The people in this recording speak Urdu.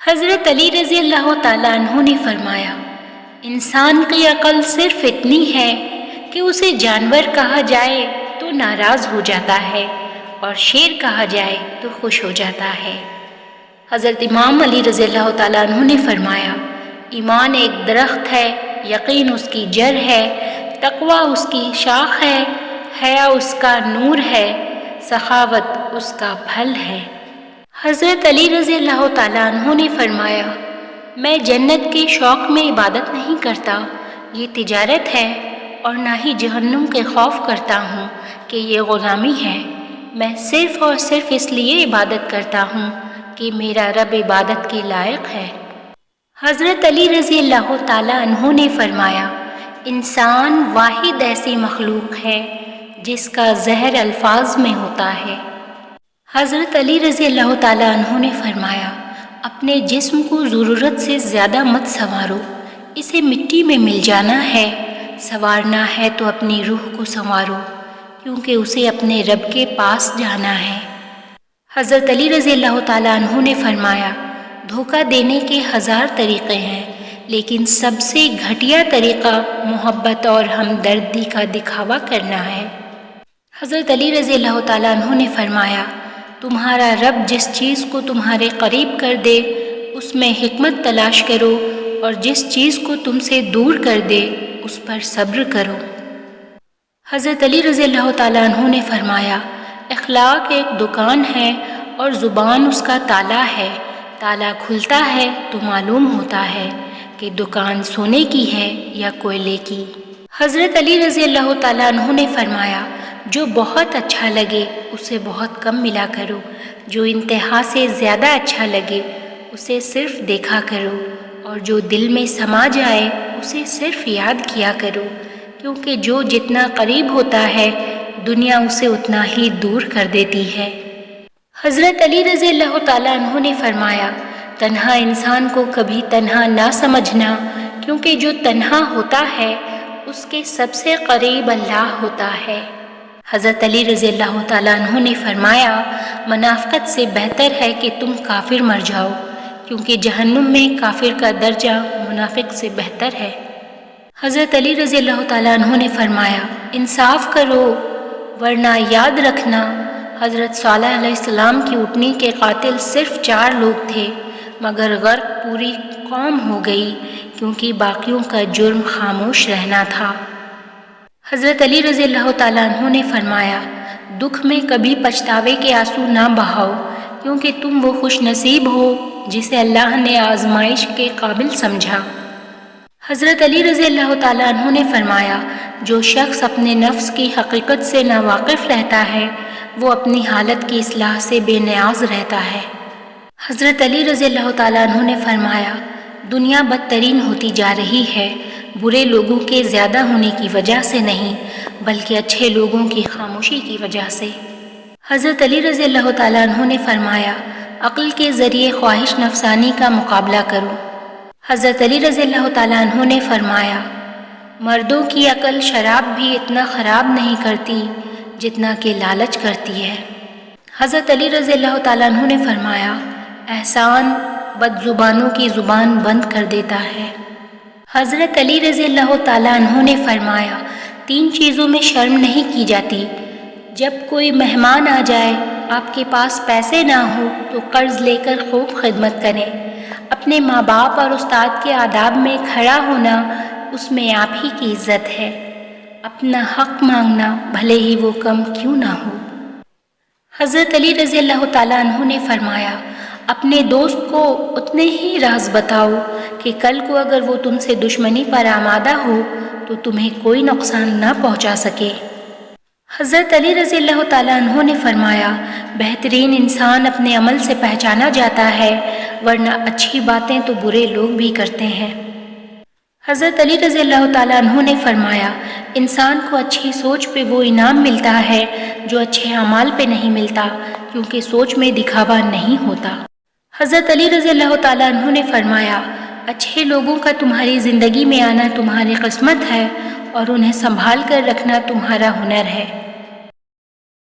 حضرت علی رضی اللہ تعالیٰ عنہ نے فرمایا، انسان کی عقل صرف اتنی ہے کہ اسے جانور کہا جائے تو ناراض ہو جاتا ہے اور شیر کہا جائے تو خوش ہو جاتا ہے۔ حضرت امام علی رضی اللہ تعالیٰ عنہ نے فرمایا، ایمان ایک درخت ہے، یقین اس کی جڑ ہے، تقویٰ اس کی شاخ ہے، حیا اس کا نور ہے، سخاوت اس کا پھل ہے۔ حضرت علی رضی اللہ تعالیٰ عنہ نے فرمایا، میں جنت کے شوق میں عبادت نہیں کرتا، یہ تجارت ہے، اور نہ ہی جہنم کے خوف کرتا ہوں کہ یہ غلامی ہے۔ میں صرف اور صرف اس لیے عبادت کرتا ہوں کہ میرا رب عبادت کے لائق ہے۔ حضرت علی رضی اللہ تعالیٰ عنہ نے فرمایا، انسان واحد ایسی مخلوق ہے جس کا زہر الفاظ میں ہوتا ہے۔ حضرت علی رضی اللہ تعالیٰ عنہ نے فرمایا، اپنے جسم کو ضرورت سے زیادہ مت سنوارو، اسے مٹی میں مل جانا ہے، سنوارنا ہے تو اپنی روح کو سنوارو، کیونکہ اسے اپنے رب کے پاس جانا ہے۔ حضرت علی رضی اللہ تعالیٰ عنہ نے فرمایا، دھوکہ دینے کے 1000 طریقے ہیں، لیکن سب سے گھٹیا طریقہ محبت اور ہمدردی کا دکھاوا کرنا ہے۔ حضرت علی رضی اللہ تعالیٰ عنہ نے فرمایا، تمہارا رب جس چیز کو تمہارے قریب کر دے اس میں حکمت تلاش کرو، اور جس چیز کو تم سے دور کر دے اس پر صبر کرو۔ حضرت علی رضی اللہ تعالیٰ عنہ نے فرمایا، اخلاق ایک دکان ہے اور زبان اس کا تالا ہے، تالا کھلتا ہے تو معلوم ہوتا ہے کہ دکان سونے کی ہے یا کوئلے کی۔ حضرت علی رضی اللہ تعالیٰ عنہ نے فرمایا، جو بہت اچھا لگے اسے بہت کم ملا کرو، جو انتہا سے زیادہ اچھا لگے اسے صرف دیکھا کرو، اور جو دل میں سما جائے اسے صرف یاد کیا کرو، کیونکہ جو جتنا قریب ہوتا ہے دنیا اسے اتنا ہی دور کر دیتی ہے۔ حضرت علی رضی اللہ تعالیٰ عنہ نے فرمایا، تنہا انسان کو کبھی تنہا نہ سمجھنا، کیونکہ جو تنہا ہوتا ہے اس کے سب سے قریب اللہ ہوتا ہے۔ حضرت علی رضی اللہ تعالیٰ عنہ نے فرمایا، منافقت سے بہتر ہے کہ تم کافر مر جاؤ، کیونکہ جہنم میں کافر کا درجہ منافق سے بہتر ہے۔ حضرت علی رضی اللہ تعالیٰ عنہ نے فرمایا، انصاف کرو ورنہ یاد رکھنا، حضرت صالح علیہ السلام کی اونٹنی کے قاتل صرف 4 لوگ تھے، مگر غرق پوری قوم ہو گئی، کیونکہ باقیوں کا جرم خاموش رہنا تھا۔ حضرت علی رضی اللہ تعالیٰ عنہ نے فرمایا، دکھ میں کبھی پچھتاوے کے آنسو نہ بہاؤ، کیونکہ تم وہ خوش نصیب ہو جسے اللہ نے آزمائش کے قابل سمجھا۔ حضرت علی رضی اللہ تعالیٰ عنہ نے فرمایا، جو شخص اپنے نفس کی حقیقت سے ناواقف رہتا ہے وہ اپنی حالت کی اصلاح سے بے نیاز رہتا ہے۔ حضرت علی رضی اللہ تعالیٰ عنہ نے فرمایا، دنیا بدترین ہوتی جا رہی ہے، برے لوگوں کے زیادہ ہونے کی وجہ سے نہیں بلکہ اچھے لوگوں کی خاموشی کی وجہ سے۔ حضرت علی رضی اللہ تعالیٰ عنہ نے فرمایا، عقل کے ذریعے خواہش نفسانی کا مقابلہ کرو۔ حضرت علی رضی اللہ تعالیٰ عنہ نے فرمایا، مردوں کی عقل شراب بھی اتنا خراب نہیں کرتی جتنا کہ لالچ کرتی ہے۔ حضرت علی رضی اللہ تعالیٰ عنہ نے فرمایا، احسان بد زبانوں کی زبان بند کر دیتا ہے۔ حضرت علی رضی اللہ تعالیٰ عنہ نے فرمایا، 3 چیزوں میں شرم نہیں کی جاتی، جب کوئی مہمان آ جائے، آپ کے پاس پیسے نہ ہو تو قرض لے کر خوب خدمت کریں، اپنے ماں باپ اور استاد کے آداب میں کھڑا ہونا، اس میں آپ ہی کی عزت ہے، اپنا حق مانگنا بھلے ہی وہ کم کیوں نہ ہو۔ حضرت علی رضی اللہ تعالیٰ عنہ نے فرمایا، اپنے دوست کو اتنے ہی راز بتاؤ کہ کل کو اگر وہ تم سے دشمنی پر آمادہ ہو تو تمہیں کوئی نقصان نہ پہنچا سکے۔ حضرت علی رضی اللہ تعالیٰ عنہ نے فرمایا، بہترین انسان اپنے عمل سے پہچانا جاتا ہے، ورنہ اچھی باتیں تو برے لوگ بھی کرتے ہیں۔ حضرت علی رضی اللہ تعالیٰ عنہ نے فرمایا، انسان کو اچھی سوچ پہ وہ انعام ملتا ہے جو اچھے اعمال پہ نہیں ملتا، کیونکہ سوچ میں دکھاوا نہیں ہوتا۔ حضرت علی رضی اللہ تعالیٰ عنہ نے فرمایا، اچھے لوگوں کا تمہاری زندگی میں آنا تمہاری قسمت ہے، اور انہیں سنبھال کر رکھنا تمہارا ہنر ہے۔